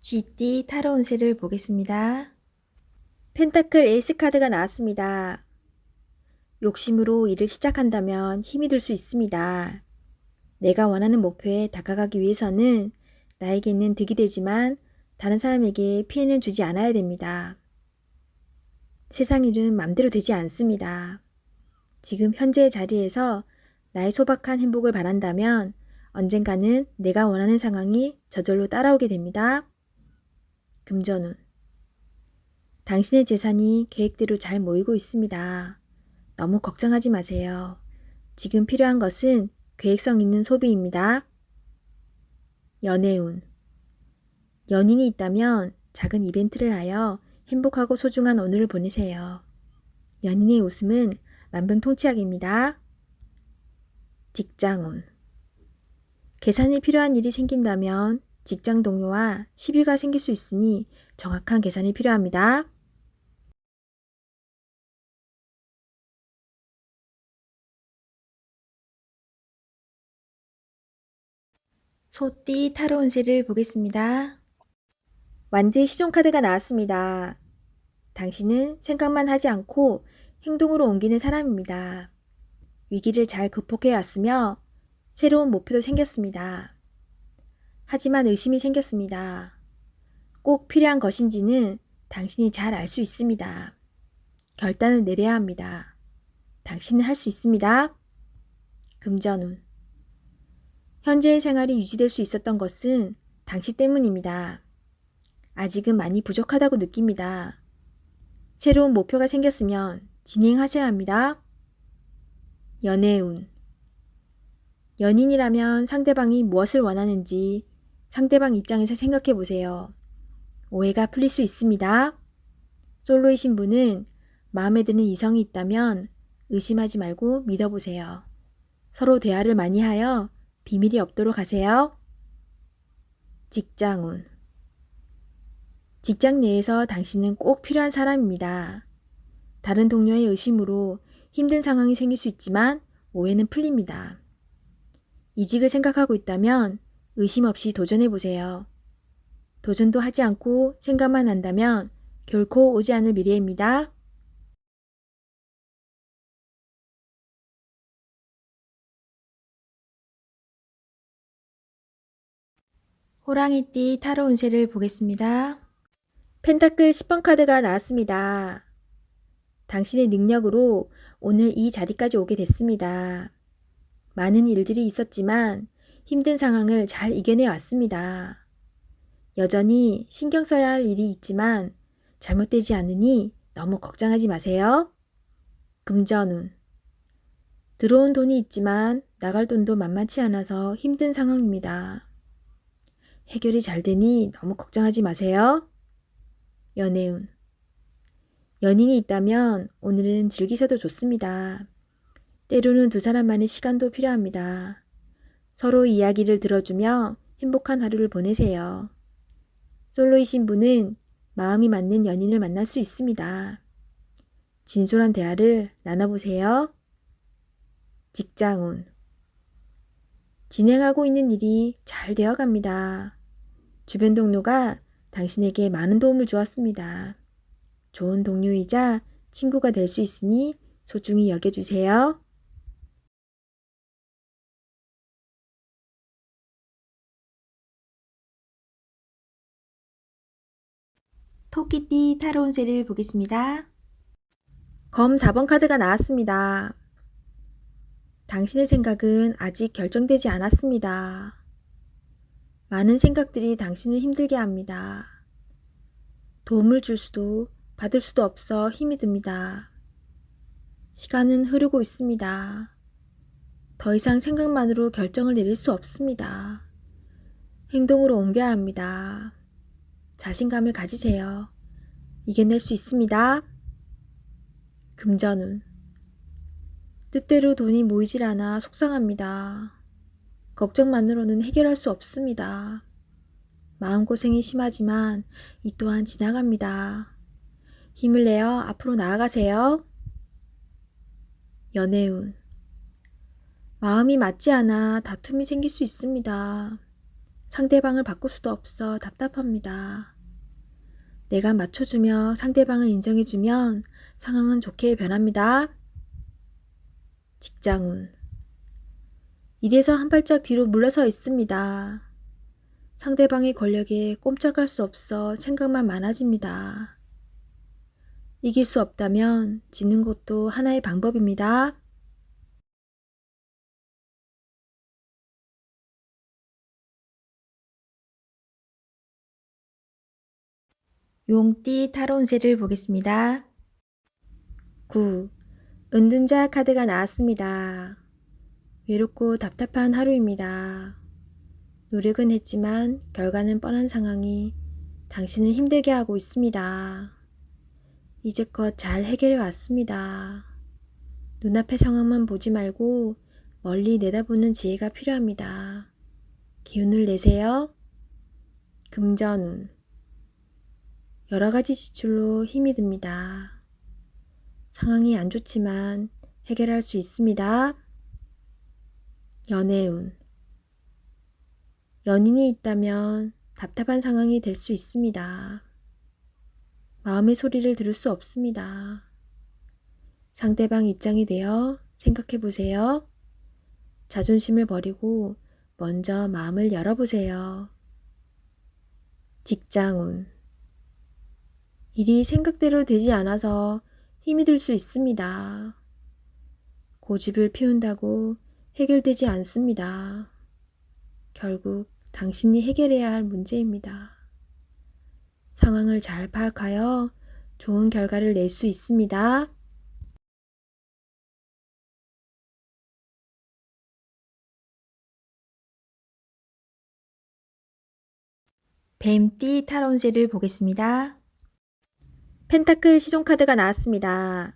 GT 타로 운세를 보겠습니다. 펜타클 에이스 카드가 나왔습니다. 욕심으로 일을 시작한다면 힘이 들 수 있습니다. 내가 원하는 목표에 다가가기 위해서는 나에게는 득이 되지만 다른 사람에게 피해는 주지 않아야 됩니다. 세상 일은 맘대로 되지 않습니다. 지금 현재의 자리에서 나의 소박한 행복을 바란다면 언젠가는 내가 원하는 상황이 저절로 따라오게 됩니다. 금전운. 당신의 재산이 계획대로 잘 모이고 있습니다. 너무 걱정하지 마세요. 지금 필요한 것은 계획성 있는 소비입니다. 연애운. 연인이 있다면 작은 이벤트를 하여 행복하고 소중한 오늘을 보내세요. 연인의 웃음은 만병통치약입니다. 직장운. 계산이 필요한 일이 생긴다면 직장 동료와 시비가 생길 수 있으니 정확한 계산이 필요합니다. 소띠 타로 운세를 보겠습니다. 완드 시종 카드가 나왔습니다. 당신은 생각만 하지 않고 행동으로 옮기는 사람입니다. 위기를 잘 극복해 왔으며 새로운 목표도 생겼습니다. 하지만 의심이 생겼습니다. 꼭 필요한 것인지는 당신이 잘 알 수 있습니다. 결단을 내려야 합니다. 당신은 할 수 있습니다. 금전운. 현재의 생활이 유지될 수 있었던 것은 당신 때문입니다. 아직은 많이 부족하다고 느낍니다. 새로운 목표가 생겼으면 진행하셔야 합니다. 연애운. 연인이라면 상대방이 무엇을 원하는지 상대방 입장에서 생각해 보세요. 오해가 풀릴 수 있습니다. 솔로이신 분은 마음에 드는 이성이 있다면 의심하지 말고 믿어보세요. 서로 대화를 많이 하여 비밀이 없도록 하세요. 직장운. 직장 내에서 당신은 꼭 필요한 사람입니다. 다른 동료의 의심으로 힘든 상황이 생길 수 있지만 오해는 풀립니다. 이직을 생각하고 있다면 의심 없이 도전해보세요. 도전도 하지 않고 생각만 한다면 결코 오지 않을 미래입니다. 호랑이띠 타로 운세를 보겠습니다. 펜타클 10번 카드가 나왔습니다. 당신의 능력으로 오늘 이 자리까지 오게 됐습니다. 많은 일들이 있었지만 힘든 상황을 잘 이겨내 왔습니다. 여전히 신경 써야 할 일이 있지만 잘못되지 않으니 너무 걱정하지 마세요. 금전운. 들어온 돈이 있지만 나갈 돈도 만만치 않아서 힘든 상황입니다. 해결이 잘 되니 너무 걱정하지 마세요. 연애운. 연인이 있다면 오늘은 즐기셔도 좋습니다. 때로는 두 사람만의 시간도 필요합니다. 서로 이야기를 들어주며 행복한 하루를 보내세요. 솔로이신 분은 마음이 맞는 연인을 만날 수 있습니다. 진솔한 대화를 나눠보세요. 직장운. 진행하고 있는 일이 잘 되어갑니다. 주변 동료가 당신에게 많은 도움을 주었습니다. 좋은 동료이자 친구가 될 수 있으니 소중히 여겨주세요. 토끼띠 타로 운세를 보겠습니다. 검 4번 카드가 나왔습니다. 당신의 생각은 아직 결정되지 않았습니다. 많은 생각들이 당신을 힘들게 합니다. 도움을 줄 수도 받을 수도 없어 힘이 듭니다. 시간은 흐르고 있습니다. 더 이상 생각만으로 결정을 내릴 수 없습니다. 행동으로 옮겨야 합니다. 자신감을 가지세요. 이겨낼 수 있습니다. 금전운. 뜻대로 돈이 모이질 않아 속상합니다. 걱정만으로는 해결할 수 없습니다. 마음고생이 심하지만 이 또한 지나갑니다. 힘을 내어 앞으로 나아가세요. 연애운. 마음이 맞지 않아 다툼이 생길 수 있습니다. 상대방을 바꿀 수도 없어 답답합니다. 내가 맞춰주며 상대방을 인정해주면 상황은 좋게 변합니다. 직장운. 일에서 한 발짝 뒤로 물러서 있습니다. 상대방의 권력에 꼼짝할 수 없어 생각만 많아집니다. 이길 수 없다면 지는 것도 하나의 방법입니다. 용띠 타로 운세를 보겠습니다. 9. 은둔자 카드가 나왔습니다. 외롭고 답답한 하루입니다. 노력은 했지만 결과는 뻔한 상황이 당신을 힘들게 하고 있습니다. 이제껏 잘 해결해 왔습니다. 눈앞의 상황만 보지 말고 멀리 내다보는 지혜가 필요합니다. 기운을 내세요. 금전운. 여러 가지 지출로 힘이 듭니다. 상황이 안 좋지만 해결할 수 있습니다. 연애운. 연인이 있다면 답답한 상황이 될 수 있습니다. 마음의 소리를 들을 수 없습니다. 상대방 입장이 되어 생각해 보세요. 자존심을 버리고 먼저 마음을 열어보세요. 직장운. 일이 생각대로 되지 않아서 힘이 들 수 있습니다. 고집을 피운다고 해결되지 않습니다. 결국 당신이 해결해야 할 문제입니다. 상황을 잘 파악하여 좋은 결과를 낼 수 있습니다. 뱀띠 타로 운세를 보겠습니다. 펜타클 시종 카드가 나왔습니다.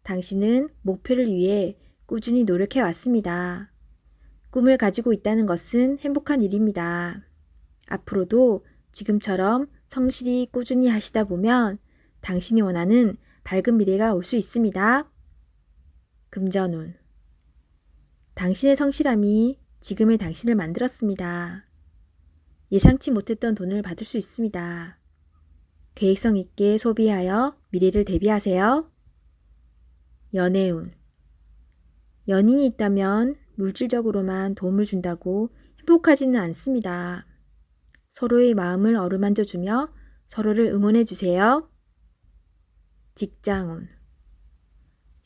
당신은 목표를 위해 꾸준히 노력해 왔습니다. 꿈을 가지고 있다는 것은 행복한 일입니다. 앞으로도 지금처럼 성실히 꾸준히 하시다 보면 당신이 원하는 밝은 미래가 올 수 있습니다. 금전운. 당신의 성실함이 지금의 당신을 만들었습니다. 예상치 못했던 돈을 받을 수 있습니다. 계획성 있게 소비하여 미래를 대비하세요. 연애운. 연인이 있다면 물질적으로만 도움을 준다고 행복하지는 않습니다. 서로의 마음을 어루만져주며 서로를 응원해 주세요. 직장운.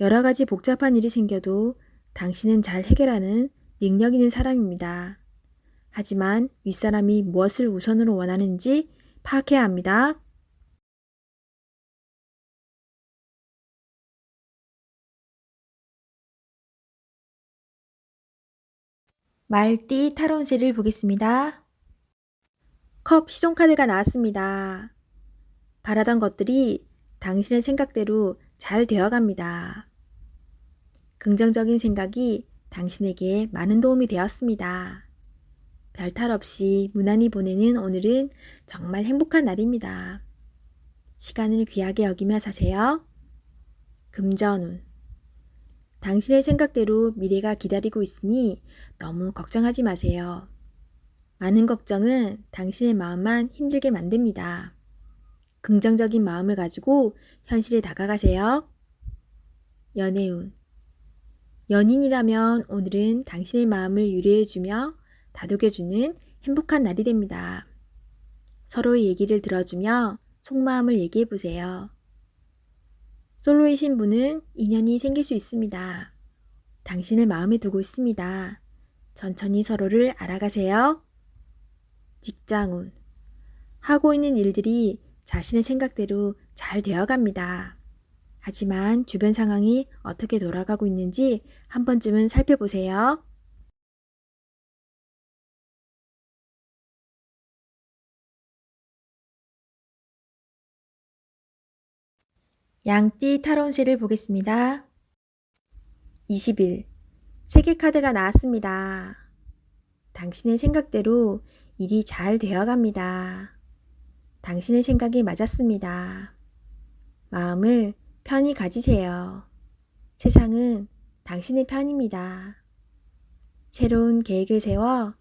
여러 가지 복잡한 일이 생겨도 당신은 잘 해결하는 능력 있는 사람입니다. 하지만 윗사람이 무엇을 우선으로 원하는지 파악해야 합니다. 말띠 타로 운세를 보겠습니다. 컵 시종 카드가 나왔습니다. 바라던 것들이 당신의 생각대로 잘 되어갑니다. 긍정적인 생각이 당신에게 많은 도움이 되었습니다. 별탈 없이 무난히 보내는 오늘은 정말 행복한 날입니다. 시간을 귀하게 여기며 사세요. 금전운. 당신의 생각대로 미래가 기다리고 있으니 너무 걱정하지 마세요. 많은 걱정은 당신의 마음만 힘들게 만듭니다. 긍정적인 마음을 가지고 현실에 다가가세요. 연애운. 연인이라면 오늘은 당신의 마음을 유래해주며 다독여주는 행복한 날이 됩니다. 서로의 얘기를 들어주며 속마음을 얘기해보세요. 솔로이신 분은 인연이 생길 수 있습니다. 당신을 마음에 두고 있습니다. 천천히 서로를 알아가세요. 직장운. 하고 있는 일들이 자신의 생각대로 잘 되어갑니다. 하지만 주변 상황이 어떻게 돌아가고 있는지 한 번쯤은 살펴보세요. 양띠 타로 운세를 보겠습니다. 20일. 세계 카드가 나왔습니다. 당신의 생각대로 일이 잘 되어갑니다. 당신의 생각이 맞았습니다. 마음을 편히 가지세요. 세상은 당신의 편입니다. 새로운 계획을 세워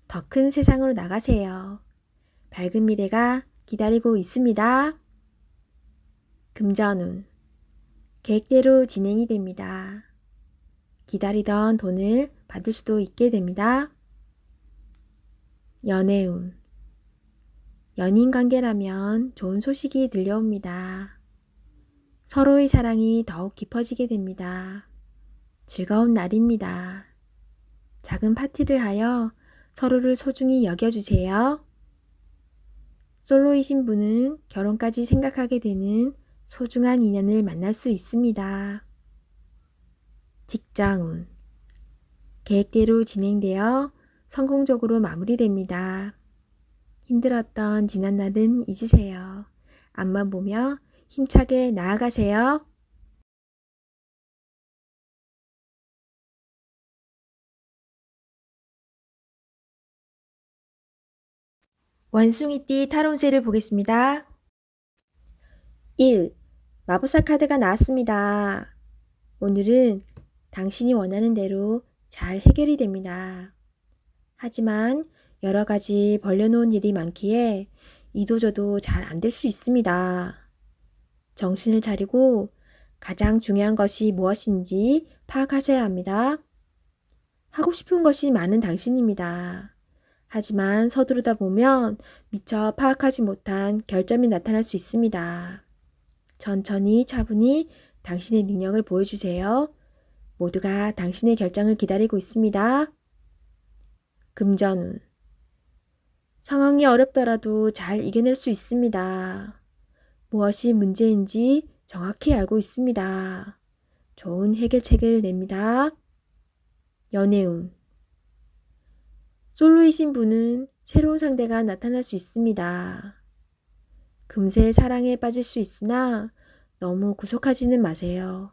더 큰 세상으로 나가세요. 밝은 미래가 기다리고 있습니다. 금전운. 계획대로 진행이 됩니다. 기다리던 돈을 받을 수도 있게 됩니다. 연애운. 연인 관계라면 좋은 소식이 들려옵니다. 서로의 사랑이 더욱 깊어지게 됩니다. 즐거운 날입니다. 작은 파티를 하여 서로를 소중히 여겨주세요. 솔로이신 분은 결혼까지 생각하게 되는 소중한 인연을 만날 수 있습니다. 직장운. 계획대로 진행되어 성공적으로 마무리됩니다. 힘들었던 지난 날은 잊으세요. 앞만 보며 힘차게 나아가세요. 원숭이띠 타로운세를 보겠습니다. 1. 마법사 카드가 나왔습니다. 오늘은 당신이 원하는 대로 잘 해결이 됩니다. 하지만 여러 가지 벌려놓은 일이 많기에 이도저도 잘 안 될 수 있습니다. 정신을 차리고 가장 중요한 것이 무엇인지 파악하셔야 합니다. 하고 싶은 것이 많은 당신입니다. 하지만 서두르다 보면 미처 파악하지 못한 결점이 나타날 수 있습니다. 천천히 차분히 당신의 능력을 보여주세요. 모두가 당신의 결정을 기다리고 있습니다. 금전운. 상황이 어렵더라도 잘 이겨낼 수 있습니다. 무엇이 문제인지 정확히 알고 있습니다. 좋은 해결책을 냅니다. 연애운. 솔로이신 분은 새로운 상대가 나타날 수 있습니다. 금세 사랑에 빠질 수 있으나 너무 구속하지는 마세요.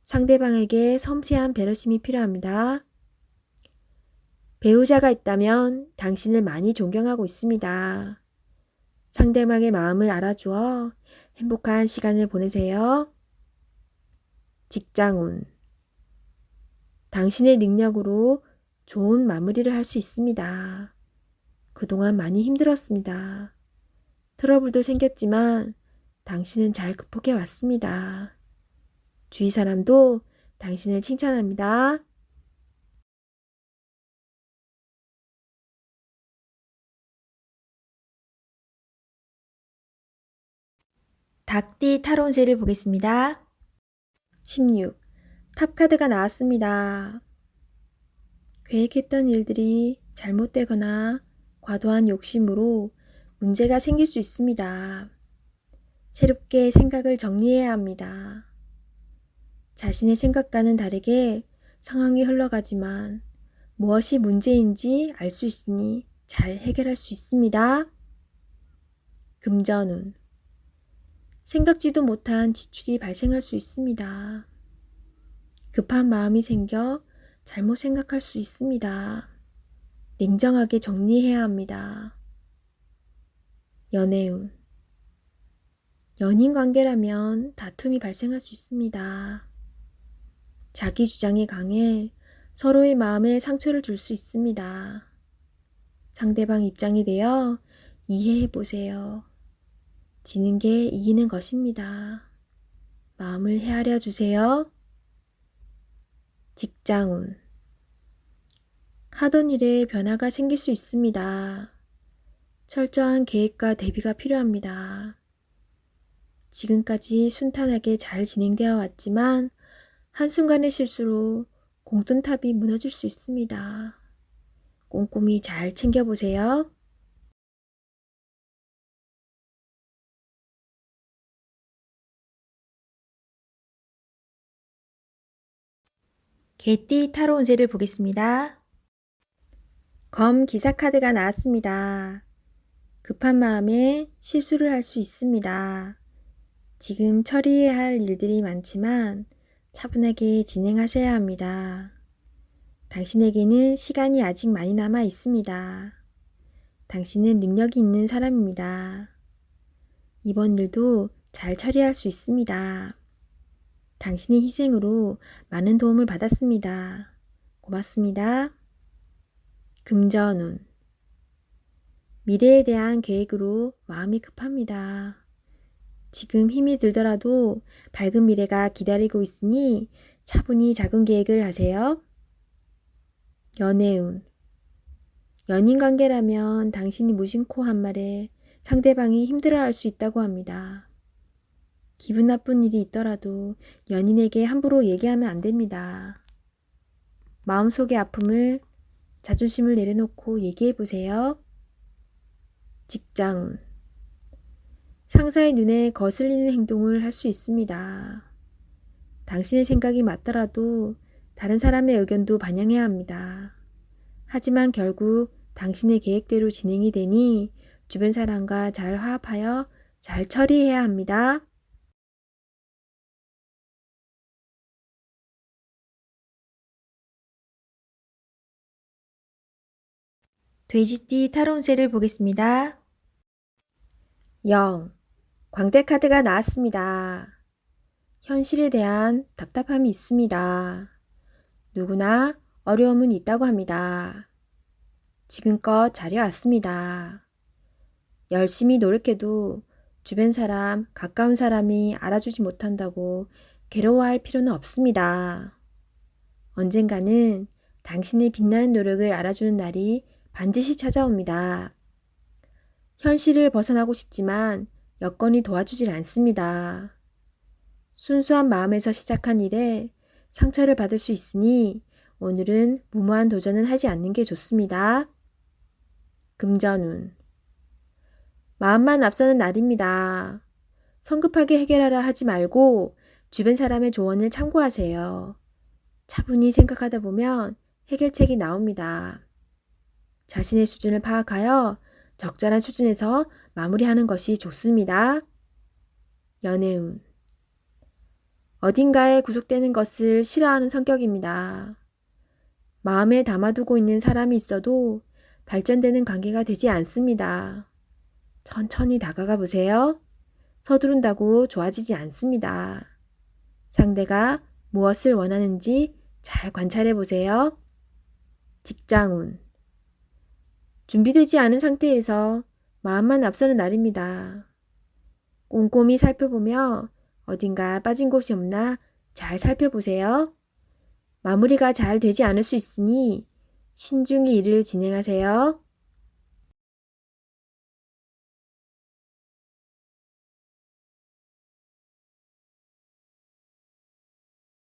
상대방에게 섬세한 배려심이 필요합니다. 배우자가 있다면 당신을 많이 존경하고 있습니다. 상대방의 마음을 알아주어 행복한 시간을 보내세요. 직장운. 당신의 능력으로 좋은 마무리를 할 수 있습니다. 그동안 많이 힘들었습니다. 트러블도 생겼지만 당신은 잘 극복해 왔습니다. 주위 사람도 당신을 칭찬합니다. 닭띠 타로운세를 보겠습니다. 16. 탑카드가 나왔습니다. 계획했던 일들이 잘못되거나 과도한 욕심으로 문제가 생길 수 있습니다. 새롭게 생각을 정리해야 합니다. 자신의 생각과는 다르게 상황이 흘러가지만 무엇이 문제인지 알 수 있으니 잘 해결할 수 있습니다. 금전운. 생각지도 못한 지출이 발생할 수 있습니다. 급한 마음이 생겨 잘못 생각할 수 있습니다. 냉정하게 정리해야 합니다. 연애운. 연인 관계라면 다툼이 발생할 수 있습니다. 자기 주장이 강해 서로의 마음에 상처를 줄 수 있습니다. 상대방 입장이 되어 이해해 보세요. 지는 게 이기는 것입니다. 마음을 헤아려 주세요. 직장운. 하던 일에 변화가 생길 수 있습니다. 철저한 계획과 대비가 필요합니다. 지금까지 순탄하게 잘 진행되어 왔지만 한순간의 실수로 공든탑이 무너질 수 있습니다. 꼼꼼히 잘 챙겨보세요. 개띠 타로 운세를 보겠습니다. 검 기사 카드가 나왔습니다. 급한 마음에 실수를 할 수 있습니다. 지금 처리해야 할 일들이 많지만 차분하게 진행하셔야 합니다. 당신에게는 시간이 아직 많이 남아 있습니다. 당신은 능력이 있는 사람입니다. 이번 일도 잘 처리할 수 있습니다. 당신의 희생으로 많은 도움을 받았습니다. 고맙습니다. 금전운. 미래에 대한 계획으로 마음이 급합니다. 지금 힘이 들더라도 밝은 미래가 기다리고 있으니 차분히 작은 계획을 하세요. 연애운. 연인 관계라면 당신이 무심코 한 말에 상대방이 힘들어할 수 있다고 합니다. 기분 나쁜 일이 있더라도 연인에게 함부로 얘기하면 안 됩니다. 마음속의 아픔을, 자존심을 내려놓고 얘기해 보세요. 직장운. 상사의 눈에 거슬리는 행동을 할 수 있습니다. 당신의 생각이 맞더라도 다른 사람의 의견도 반영해야 합니다. 하지만 결국 당신의 계획대로 진행이 되니 주변 사람과 잘 화합하여 잘 처리해야 합니다. 돼지띠 타로 운세를 보겠습니다. 0. 광대 카드가 나왔습니다. 현실에 대한 답답함이 있습니다. 누구나 어려움은 있다고 합니다. 지금껏 잘해왔습니다. 열심히 노력해도 주변 사람, 가까운 사람이 알아주지 못한다고 괴로워할 필요는 없습니다. 언젠가는 당신의 빛나는 노력을 알아주는 날이 반드시 찾아옵니다. 현실을 벗어나고 싶지만 여건이 도와주질 않습니다. 순수한 마음에서 시작한 일에 상처를 받을 수 있으니 오늘은 무모한 도전은 하지 않는 게 좋습니다. 금전운. 마음만 앞서는 날입니다. 성급하게 해결하려 하지 말고 주변 사람의 조언을 참고하세요. 차분히 생각하다 보면 해결책이 나옵니다. 자신의 수준을 파악하여 적절한 수준에서 마무리하는 것이 좋습니다. 연애운. 어딘가에 구속되는 것을 싫어하는 성격입니다. 마음에 담아두고 있는 사람이 있어도 발전되는 관계가 되지 않습니다. 천천히 다가가 보세요. 서두른다고 좋아지지 않습니다. 상대가 무엇을 원하는지 잘 관찰해 보세요. 직장운. 준비되지 않은 상태에서 마음만 앞서는 날입니다. 꼼꼼히 살펴보며 어딘가 빠진 곳이 없나 잘 살펴보세요. 마무리가 잘 되지 않을 수 있으니 신중히 일을 진행하세요.